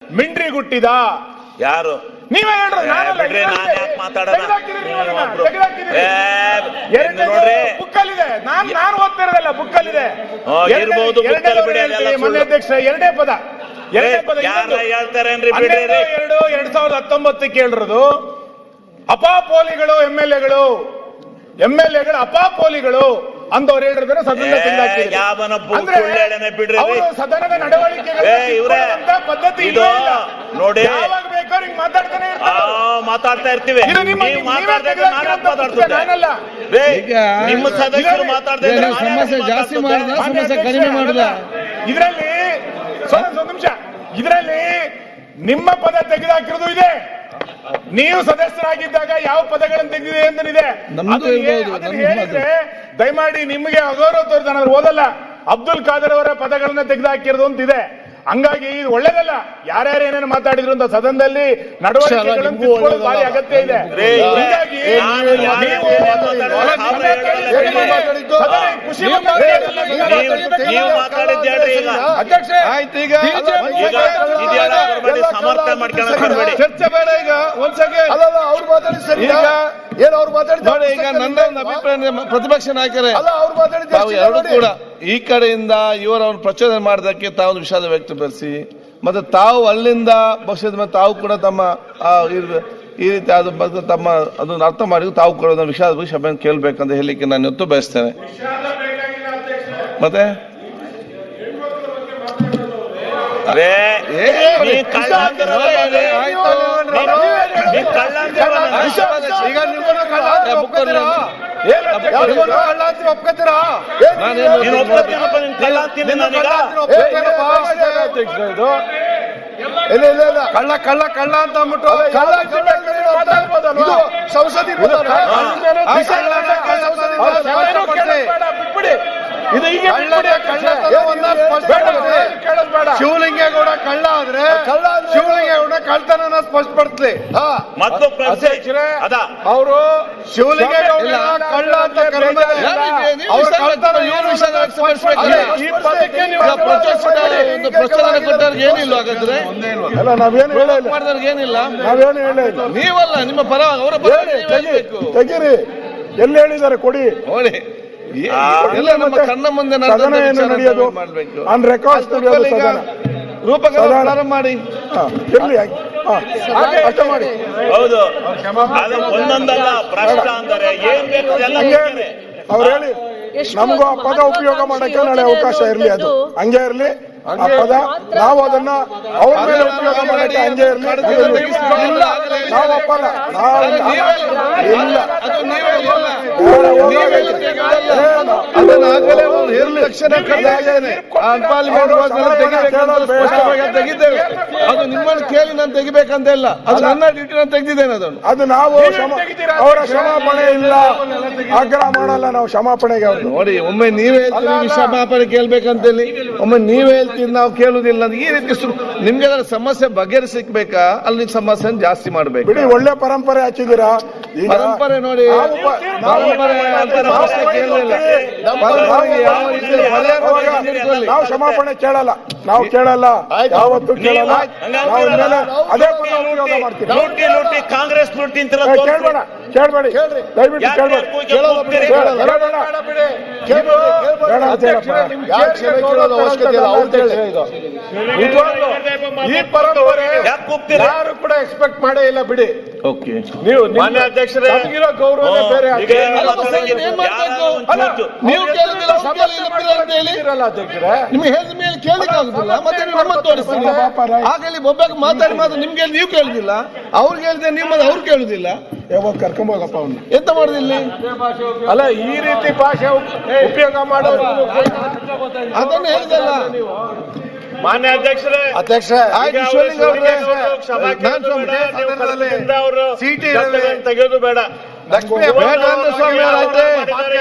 ಮಿಂಡ್ರಿ ಗುಟ್ಟಿದ ಯಾರು ನೀವೇ ಹೇಳ್ರಿ. ಬಿಡ್ರಿ, ನಾನ್ ಯಾಕೆ ಮಾತಾಡೋಣ? ನೋಡ್ರಿ ಬುಕ್ಕಲ್ಲಿದೆ, ನಾನು ಓದ್ತಿರೋದಲ್ಲ, ಬುಕ್ಕಲ್ಲಿದೆ. ಇರ್ಬೋದು, ಮನೆ ಅಧ್ಯಕ್ಷ ಎರಡೇ ಪದ ಹೇಳ್ತಾರೇನ್ರಿ? 12/2019 ಕೇಳಿರೋದು ಅಪಾಪೋಲಿಗಳು ಎಂ.ಎಲ್.ಎಗಳು ಅಪಾಪೋಲಿಗಳು ಅಂದವ್ರು ಹೇಳಿದ್ರೆ ಸದನದ ನಡವಳಿಕೆ ಪದ್ಧತಿ ನೋಡಿ, ಮಾತಾಡ್ತಾ ಇರ್ತೀವಿ. ನಿಮ್ಮ ಸದಸ್ಯರು ಮಾತಾಡ್ತಾ ಸಮಸ್ಯೆ ಜಾಸ್ತಿ ಮಾಡಿದ, ಸಮಸ್ಯೆ ಕಡಿಮೆ ಮಾಡಿದ. ಇದರಲ್ಲಿ ಒಂದು ನಿಮಿಷ, ಇದರಲ್ಲಿ ನಿಮ್ಮ ಪದ ತೆಗೆದುಹಾಕಿರೋದು ಇದೆ. ನೀವು ಸದಸ್ಯರಾಗಿದ್ದಾಗ ಯಾವ ಪದಗಳನ್ನು ತೆಗೆದಿದೆ ಅಂತನಿದೆ. ಹೇಳಿದ್ರೆ ದಯಮಾಡಿ ನಿಮಗೆ ಅಗೌರವ ತೋರಿದ ಓದಲ್ಲ. ಅಬ್ದುಲ್ ಖಾದರ್ ಅವರ ಪದಗಳನ್ನ ತೆಗೆದುಹಾಕಿರೋದು ಅಂತಿದೆ. ಹಂಗಾಗಿ ಇದು ಒಳ್ಳೇದಲ್ಲ. ಯಾರ್ಯಾರು ಏನೇನು ಮಾತಾಡಿದ್ರು ಅಂತ ಸದನದಲ್ಲಿ ನಡವಳಿಕೆಗಳನ್ನು ಭಾರಿ ಅಗತ್ಯ ಇದೆ. ಹೀಗಾಗಿ ಸಮರ್ಥನೆ ಮಾಡ್ಕೊಳ್ಳಿ. ಚರ್ಚೆ ಬೇಡ ಈಗ. ಒಂದ್ ಸೆಕೆಂಡ್, ಅವ್ರು ಮಾತಾಡಿ ಸರಿ. ಏನು ಅವ್ರು ಮಾತಾಡಿ ನೋಡಿ. ಈಗ ನನ್ನ ಅಭಿಪ್ರಾಯ, ಪ್ರತಿಪಕ್ಷ ನಾಯಕರೇ ತಾವು ಎರಡು ಕೂಡ ಈ ಕಡೆಯಿಂದ ಇವರನ್ನು ಪ್ರಚೋದನೆ ಮಾಡೋದಕ್ಕೆ ತಾವು ವಿಷಾದ ವ್ಯಕ್ತಪಡಿಸಿ, ಮತ್ತೆ ತಾವು ಅಲ್ಲಿಂದ ಪಕ್ಷದ ಮೇಲೆ ತಾವು ಕೂಡ ತಮ್ಮ ಈ ರೀತಿ ಅದು ತಮ್ಮ ಅದನ್ನು ಅರ್ಥ ಮಾಡಿ ತಾವು ಕೂಡ ವಿಷಾದ ಕ್ಷಮೆ ಕೇಳಬೇಕಂತ ಹೇಳಲಿಕ್ಕೆ ನಾನು ಇವತ್ತು ಬಯಸ್ತೇನೆ. ಮತ್ತೆ ಈಗ ಒಪ್ಕೋತೀರಾ? ಕಳ್ಳ ಕಳ್ಳ ಕಳ್ಳ ಅಂತ ಅಂದ್ಬಿಟ್ಟು ಸಂಸದಿ ಶಿವಲಿಂಗೇಗೌಡ ಕಳ್ಳ ಆದ್ರೆ ಶಿವಲಿಂಗೇಗೌಡ ಕಳ್ತನ ಸ್ಪಷ್ಟಪಡಿಸ್ಲಿ. ಅವರು ಶಿವಲಿಂಗೇಗೌಡ ಕಳ್ಳ ಅಂತ ಏನಿಲ್ಲ ಹಾಗಾದ್ರೆ, ನಾವೇನು ಏನಿಲ್ಲ, ನಾವೇನು ಹೇಳಿಲ್ಲ. ನೀವಲ್ಲ, ನಿಮ್ಮ ಪರ ಅವರ ತೆಗೀರಿ. ಎಲ್ಲಿ ಹೇಳಿದ್ದಾರೆ ಕೊಡಿ. ನೋಡಿ, ಎಲ್ಲ ನಮ್ಮ ಕಣ್ಣ ಮುಂದೆ ನಡೆಯೋದು ಮಾಡಬೇಕು. ಆನ್ ರೆಕಾರ್ಡ್ ರೂಪಕ ಪ್ರಾರಂಭ ಮಾಡಿ ಅರ್ಥ ಮಾಡಿ. ಹೌದು, ಒಂದೊಂದಲ್ಲ ಭ್ರಷ್ಟ ಅಂದರೆ ಏನ್ ಬೇಕು ಅವ್ರು ಹೇಳಿ. ನಮಗೂ ಆ ಪದ ಉಪಯೋಗ ಮಾಡಕ್ಕೆ ನಾಳೆ ಅವಕಾಶ ಇರ್ಲಿ, ಅದು ಹಂಗೆ ಇರ್ಲಿ. ಆ ಪದ ನಾವು ಅದನ್ನ ಅವ್ರ ಮೇಲೆ ಉಪಯೋಗ ಮಾಡಕ್ಕೆ ಹಂಗೆ ಇರ್ಲಿ. ನಾವು ಒಪ್ಪಲ್ಲ. ತೆಗಿದ್ದೇವೆ. ಅದು ನಿಮ್ಮನ್ನು ಕೇಳಿ ನಾನು ತೆಗಿಬೇಕಂತ ಇಲ್ಲ, ಅದು ನನ್ನ ಡ್ಯೂಟಿ ನಾನು ತೆಗೆದಿದ್ದೇನೆ. ಅದನ್ನು ಅದು ನಾವು ಅವರ ಕ್ಷಮಾಪಣೆ ಇಲ್ಲ, ಆಗ್ರಹ ಮಾಡಲ್ಲ ನಾವು ಕ್ಷಮಾಪಣೆಗೆ. ಅವ್ರು ನೋಡಿ, ಒಮ್ಮೆ ನೀವೇ ಕ್ಷಮಾಪಣೆ ಕೇಳ್ಬೇಕಂತ ಹೇಳಿ, ಒಮ್ಮೆ ನೀವೇ ಹೇಳ್ತೀವಿ, ನಾವು ಕೇಳುದಿಲ್ಲ. ಈ ರೀತಿ ನಿಮ್ಗೆ ಅದರ ಸಮಸ್ಯೆ ಬಗೆಹರಿಸಿಕ್ಬೇಕಾ? ಅಲ್ಲಿ ಸಮಸ್ಯೆ ಜಾಸ್ತಿ ಮಾಡ್ಬೇಕು. ಬಿಡಿ, ಒಳ್ಳೆ ಪರಂಪರೆ ಹಚ್ಚಿದ್ದೀರಾ. ಪರಂಪರೆ ನೋಡಿ, ನಾವು ಕ್ಷಮಾಪಣೆ ಕೇಳಲ್ಲ, ನಾವು ಕೇಳಲ್ಲ, ಯಾವತ್ತು ಕೇಳಲ್ಲ. ಅದೇ ಪದ ಉಪಯೋಗ ಮಾಡ್ತೀವಿ. ಲೂಟಿ ಕಾಂಗ್ರೆಸ್ ಲೂಟಿ ಅಂತ ಕೇಳ್ಬೇಡಿ, ದಯವಿಟ್ಟು ಕೇಳ್ಬೇಡಿ. ಈ ಪರಂಪರೆ ಯಾರು ಕೂಡ ಎಕ್ಸ್ಪೆಕ್ಟ್ ಮಾಡೇ ಇಲ್ಲ. ಬಿಡಿ, ನೀವು ಮಾನ್ಯ ಅಧ್ಯಕ್ಷರೇ, ಗೌರವ ಬೇರೆ. ನೀವು ಕೇಳಿದಿಲ್ಲ ಅಧ್ಯಕ್ಷರೇ, ನಿಮ್ಗೆ ಹೇಳಿದ ಮೇಲೆ ಕೇಳಲಿಕ್ಕೆ ಆಗುದಿಲ್ಲ. ಮತ್ತೆ ನಮ್ಮ ತೋರಿಸ್ತೀನಿ. ಹಾಗಾಗಿ ಒಬ್ಬ ಮಾತಾಡಿ ನೀವು ನೀವು ಕೇಳುದಿಲ್ಲ, ಅವ್ರಿಗೆ ಹೇಳಿದೆ ನೀವು, ಅವ್ರು ಕೇಳುದಿಲ್ಲ. ಯಾವಾಗ ಕರ್ಕೊಂಬೋಗಪ್ಪ ಅವ್ನು. ಎಂತ ಮಾಡುದಿಲ್ಲ ಅಲ್ಲ, ಈ ರೀತಿ ಭಾಷೆ ಉಪಯೋಗ ಮಾಡೋದು ಅದನ್ನು ಹೇಳಿದಲ್ಲ. ಮಾನ್ಯ ಅಧ್ಯಕ್ಷರೇ, ತೆಗೆಯೋದು ಬೇಡ. ಲಕ್ಷ್ಮೀ